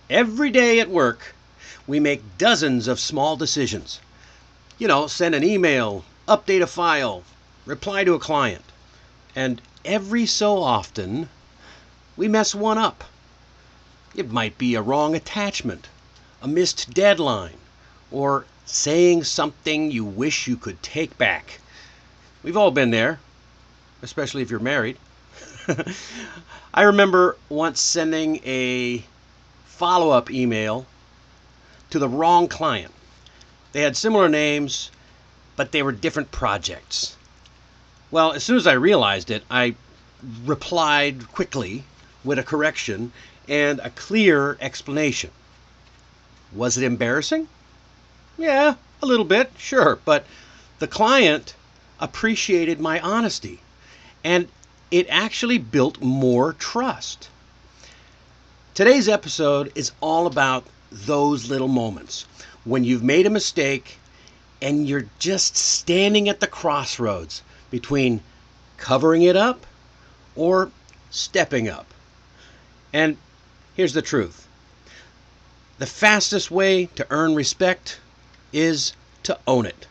Every day at work, we make dozens of small decisions. Send an email, update a file, reply to a client. And every so often, we mess one up. It might be a wrong attachment, a missed deadline, or saying something you wish you could take back. We've all been there, especially if you're married. I remember once sending a follow-up email to the wrong client. They had similar names, but they were different projects. Well, as soon as I realized it, I replied quickly with a correction and a clear explanation. Was it embarrassing? Yeah, a little bit, sure, but the client appreciated my honesty, and it actually built more trust. Today's episode is all about those little moments when you've made a mistake and you're just standing at the crossroads between covering it up or stepping up. And here's the truth. The fastest way to earn respect is to own it.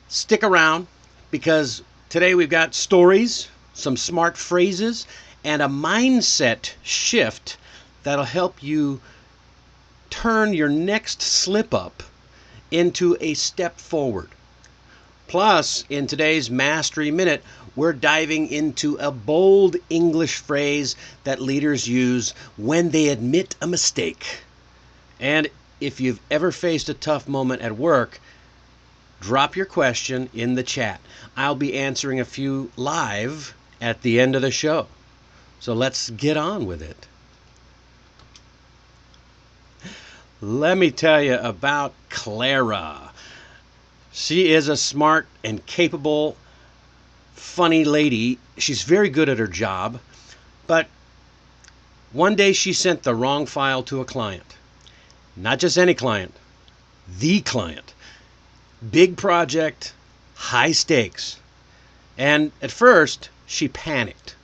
Stick around because today we've got stories, some smart phrases, and a mindset shift that'll help you turn your next slip up into a step forward. Plus, in today's Mastery Minute, we're diving into a bold English phrase that leaders use when they admit a mistake. And if you've ever faced a tough moment at work, drop your question in the chat. I'll be answering a few live at the end of the show. So let's get on with it. Let me tell you about Clara. She is a smart and capable, funny lady. She's very good at her job, but one day she sent the wrong file to a client. Not just any client, the client. Big project, high stakes. And at first, she panicked.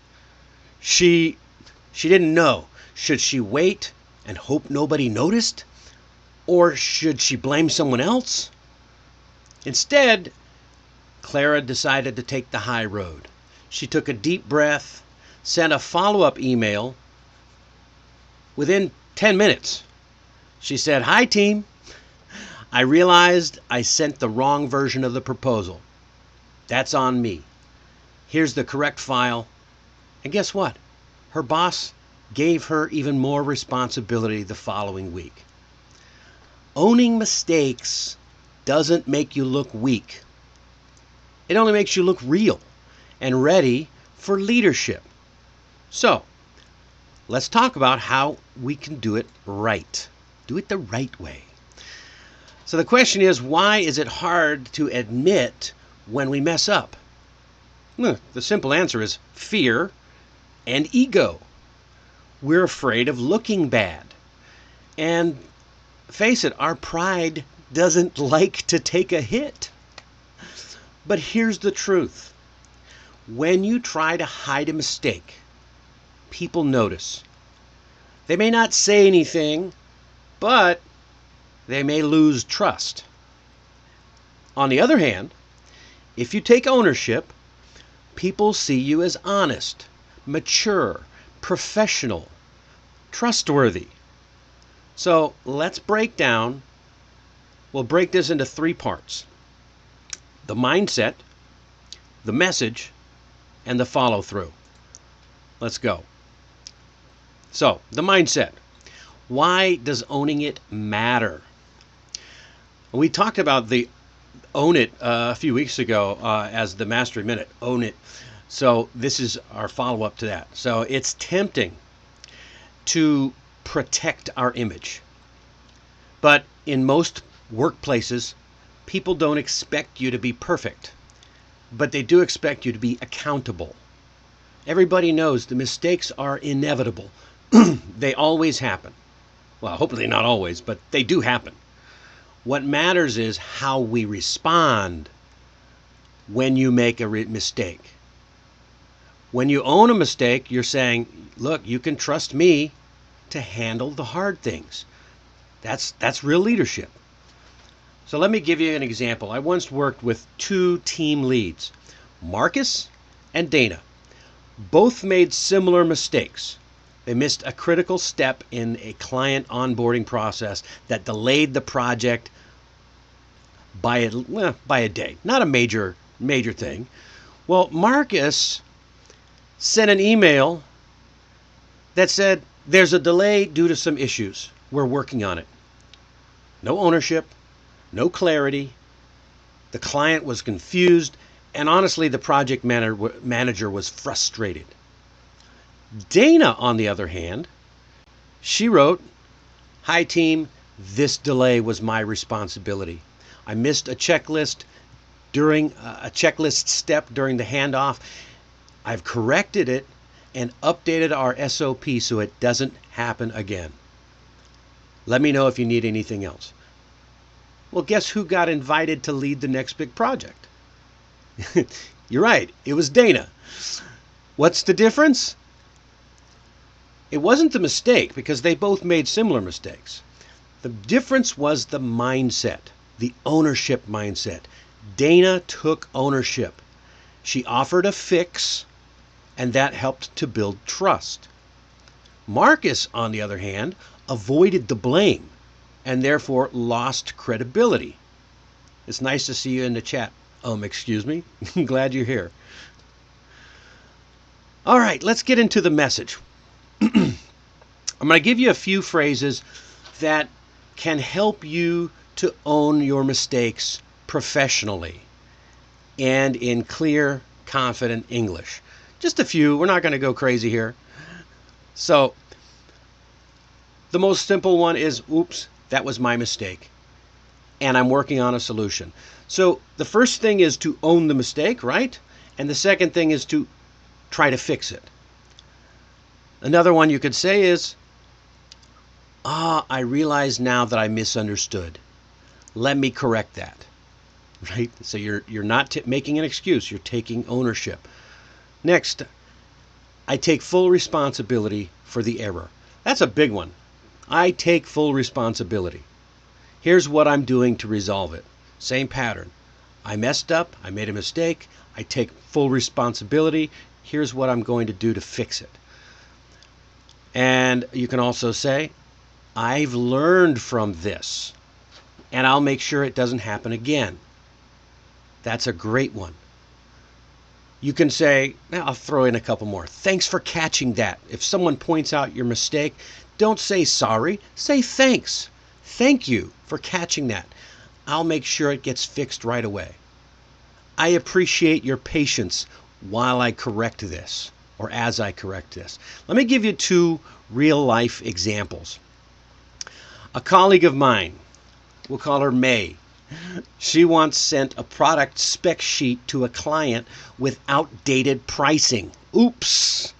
She didn't know. Should she wait and hope nobody noticed? Or should she blame someone else? Instead, Clara decided to take the high road. She took a deep breath, sent a follow-up email. Within 10 minutes, she said, "Hi, team. I realized I sent the wrong version of the proposal. That's on me. Here's the correct file." And guess what? Her boss gave her even more responsibility the following week. Owning mistakes doesn't make you look weak. It only makes you look real and ready for leadership. So, let's talk about how we can do it right. Do it the right way. So the question is, why is it hard to admit when we mess up? The simple answer is fear and ego. We're afraid of looking bad. And face it, our pride doesn't like to take a hit. But here's the truth. When you try to hide a mistake, people notice. They may not say anything, but they may lose trust. On the other hand, if you take ownership, people see you as honest, mature, professional, trustworthy. So let's break we'll break this into 3 parts. The mindset, the message, and the follow-through. Let's go. So, the mindset. Why does owning it matter? We talked about the own it a few weeks ago as the Mastery Minute. Own it. So this is our follow-up to that. So it's tempting to protect our image. But in most workplaces, people don't expect you to be perfect, but they do expect you to be accountable. Everybody knows the mistakes are inevitable. They always happen. Well, hopefully not always, but they do happen. What matters is how we respond when you make a mistake. When you own a mistake, you're saying, look, you can trust me to handle the hard things. That's real leadership. So let me give you an example. I once worked with two team leads, Marcus and Dana. Both made similar mistakes. They missed a critical step in a client onboarding process that delayed the project by a day. Not a major thing. Well, Marcus sent an email that said, there's a delay due to some issues. We're working on it. No ownership, no clarity. The client was confused, and honestly, the project manager was frustrated. Dana, on the other hand, she wrote, "Hi team, this delay was my responsibility. I missed a checklist step during the handoff. I've corrected it and updated our SOP so it doesn't happen again. Let me know if you need anything else." Well, guess who got invited to lead the next big project? You're right, it was Dana. What's the difference? It wasn't the mistake, because they both made similar mistakes. The difference was the mindset, the ownership mindset. Dana took ownership. She offered a fix, and that helped to build trust. Marcus, on the other hand, avoided the blame and therefore lost credibility. It's nice to see you in the chat. Excuse me. Glad you're here. All right, let's get into the message. I'm going to give you a few phrases that can help you to own your mistakes professionally and in clear, confident English. Just a few. We're not going to go crazy here. So, the most simple one is, oops, that was my mistake, and I'm working on a solution. So, the first thing is to own the mistake, right? And the second thing is to try to fix it. Another one you could say is, I realize now that I misunderstood. Let me correct that. Right? So you're not making an excuse, you're taking ownership. Next, I take full responsibility for the error. That's a big one. I take full responsibility. Here's what I'm doing to resolve it. Same pattern. I messed up, I made a mistake, I take full responsibility. Here's what I'm going to do to fix it. And you can also say, I've learned from this, and I'll make sure it doesn't happen again. That's a great one. You can say, I'll throw in a couple more. Thanks for catching that. If someone points out your mistake, don't say sorry, say thanks. Thank you for catching that. I'll make sure it gets fixed right away. I appreciate your patience while I correct this, or as I correct this. Let me give you two real-life examples. A colleague of mine, we'll call her May. She once sent a product spec sheet to a client with outdated pricing. Oops,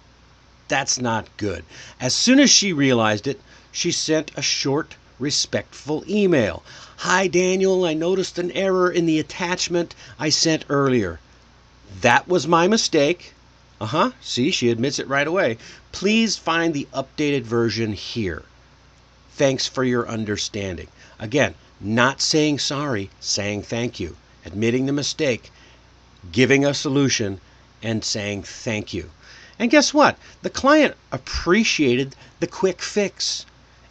that's not good. As soon as she realized it, she sent a short, respectful email. Hi Daniel, I noticed an error in the attachment I sent earlier. That was my mistake. See, she admits it right away. Please find the updated version here. Thanks for your understanding. Again, not saying sorry, saying thank you. Admitting the mistake, giving a solution, and saying thank you. And guess what? The client appreciated the quick fix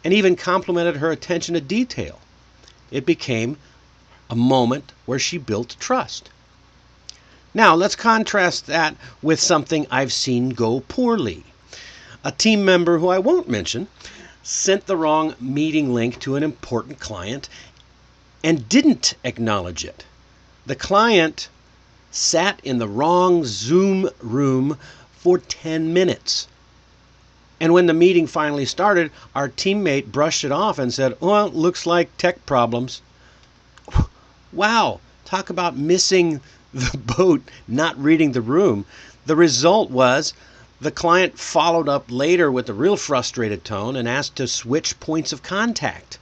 and even complimented her attention to detail. It became a moment where she built trust. Now, let's contrast that with something I've seen go poorly. A team member who I won't mention sent the wrong meeting link to an important client and didn't acknowledge it. The client sat in the wrong Zoom room for 10 minutes. And when the meeting finally started, our teammate brushed it off and said, well, looks like tech problems. Wow, talk about missing the boat, not reading the room. The result was the client followed up later with a real frustrated tone and asked to switch points of contact,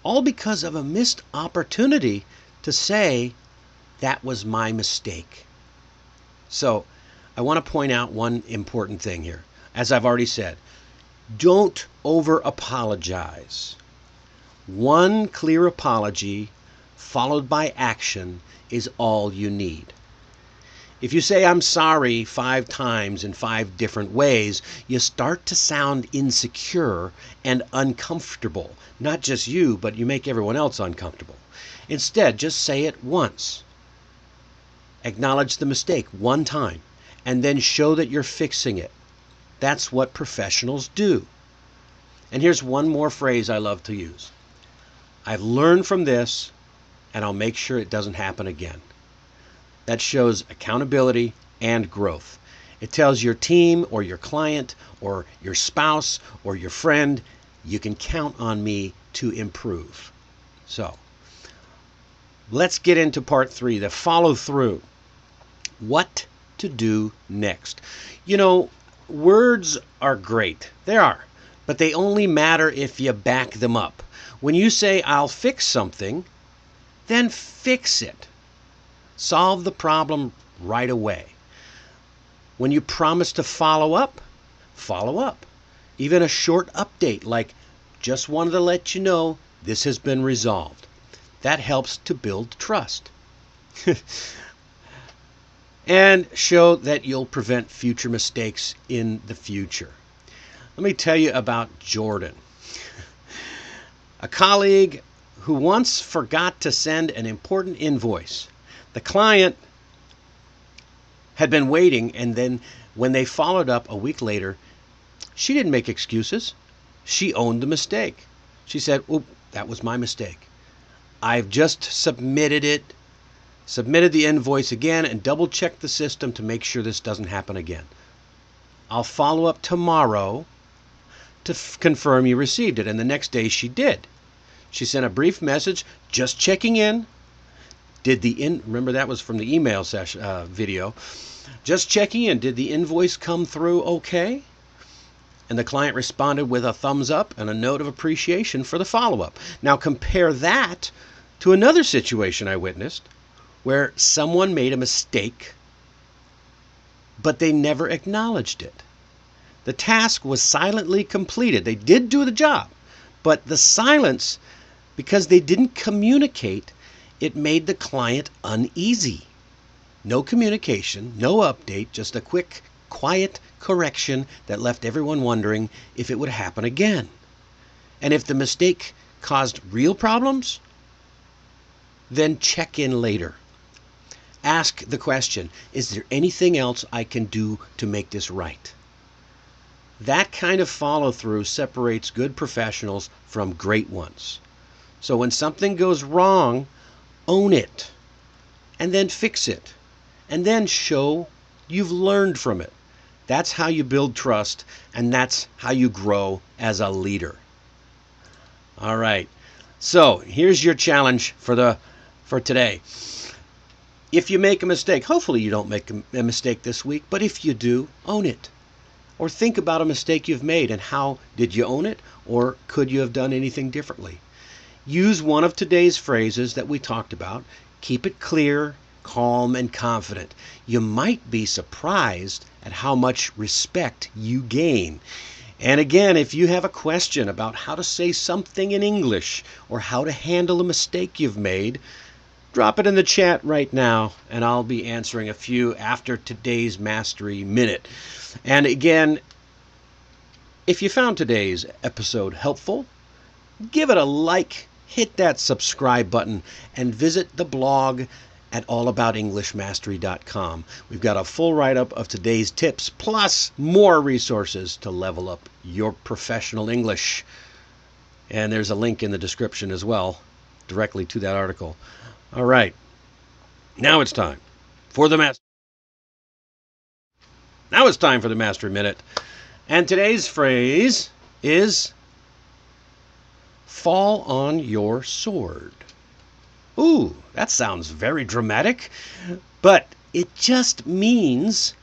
all because of a missed opportunity to say, that was my mistake. So I want to point out one important thing here. As I've already said, Don't over apologize. One clear apology followed by action is all you need. If you say I'm sorry 5 times in 5 different ways, you start to sound insecure and uncomfortable. Not just you, but you make everyone else uncomfortable. Instead, just say it once. Acknowledge the mistake one time, and then show that you're fixing it. That's what professionals do. And here's one more phrase I love to use. I've learned from this, and I'll make sure it doesn't happen again. That shows accountability and growth. It tells your team or your client or your spouse or your friend, you can count on me to improve. So, let's get into part 3, the follow through. What to do next. You know, words are great. They are. But they only matter if you back them up. When you say, I'll fix something, then fix it. Solve the problem right away. When you promise to follow up, follow up. Even a short update like, just wanted to let you know this has been resolved. That helps to build trust. And show that you'll prevent future mistakes in the future. Let me tell you about Jordan, a colleague who once forgot to send an important invoice. The client had been waiting, and then when they followed up a week later, she didn't make excuses. She owned the mistake. She said, "Oop, that was my mistake. I've just submitted the invoice again, and double-checked the system to make sure this doesn't happen again. I'll follow up tomorrow to confirm you received it." And the next day she did. She sent a brief message, just checking in. Remember that was from the email session video. Just checking in. Did the invoice come through okay? And the client responded with a thumbs up and a note of appreciation for the follow-up. Now compare that to another situation I witnessed where someone made a mistake, but they never acknowledged it. The task was silently completed. They did do the job, but the silence, because they didn't communicate, it made the client uneasy. No communication, no update, just a quick, quiet correction that left everyone wondering if it would happen again. And if the mistake caused real problems, then check in later. Ask the question, is there anything else I can do to make this right? That kind of follow-through separates good professionals from great ones. So when something goes wrong, own it, and then fix it, and then show you've learned from it. That's how you build trust, and that's how you grow as a leader. All right, so here's your challenge for today. If you make a mistake, hopefully you don't make a mistake this week, but if you do, own it. Or think about a mistake you've made and how did you own it, or could you have done anything differently? Use one of today's phrases that we talked about. Keep it clear, calm, and confident. You might be surprised at how much respect you gain. And again, if you have a question about how to say something in English or how to handle a mistake you've made, drop it in the chat right now, and I'll be answering a few after today's Mastery Minute. And again, if you found today's episode helpful, give it a like, hit that subscribe button, and visit the blog at allaboutenglishmastery.com. We've got a full write-up of today's tips, plus more resources to level up your professional English. And there's a link in the description as well, directly to that article. All right, now it's time for the Mastery Minute. And today's phrase is fall on your sword. Ooh, that sounds very dramatic, but it just means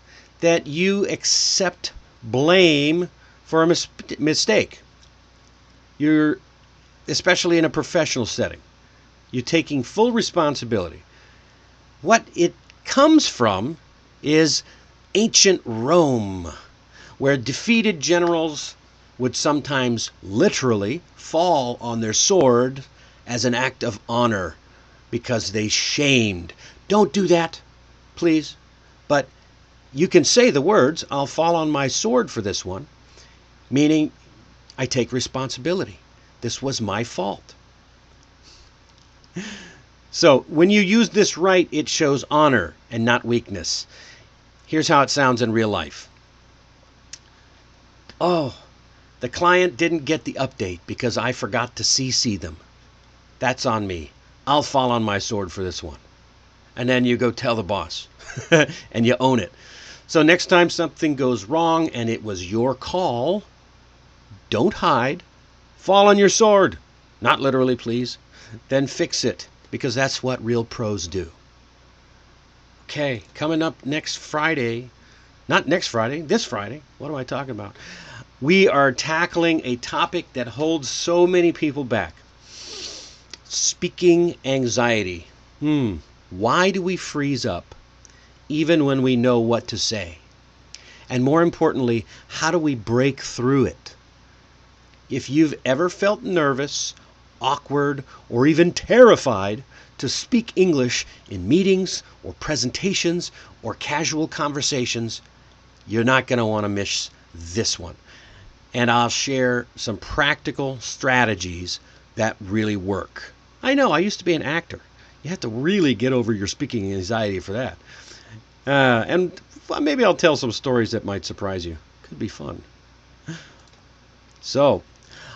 that you accept blame for a mistake. You're, especially in a professional setting, you're taking full responsibility. What it comes from is ancient Rome, where defeated generals would sometimes literally fall on their sword as an act of honor because they shamed. Don't do that, please. But you can say the words, I'll fall on my sword for this one, meaning I take responsibility. This was my fault. So when you use this right, it shows honor and not weakness. Here's how it sounds in real life. Oh, the client didn't get the update because I forgot to CC them. That's on me. I'll fall on my sword for this one. And then you go tell the boss and you own it. So next time something goes wrong and it was your call, don't hide. Fall on your sword. Not literally, please. Then fix it, because that's what real pros do. Okay, coming up next Friday. Not next Friday, this Friday. What am I talking about? We are tackling a topic that holds so many people back. Speaking anxiety. Why do we freeze up even when we know what to say? And more importantly, how do we break through it? If you've ever felt nervous, awkward, or even terrified to speak English in meetings or presentations or casual conversations, you're not going to want to miss this one. And I'll share some practical strategies that really work. I know, I used to be an actor. You have to really get over your speaking anxiety for that. And maybe I'll tell some stories that might surprise you. Could be fun. So,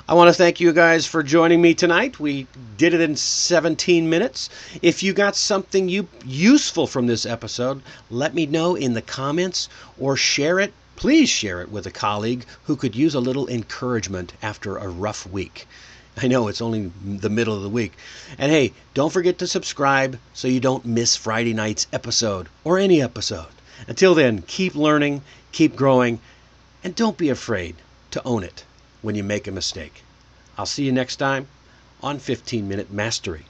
I want to thank you guys for joining me tonight. We did it in 17 minutes. If you got something useful from this episode, let me know in the comments or share it. Please share it with a colleague who could use a little encouragement after a rough week. I know it's only the middle of the week. And hey, don't forget to subscribe so you don't miss Friday night's episode or any episode. Until then, keep learning, keep growing, and don't be afraid to own it when you make a mistake. I'll see you next time on 15-Minute Mastery.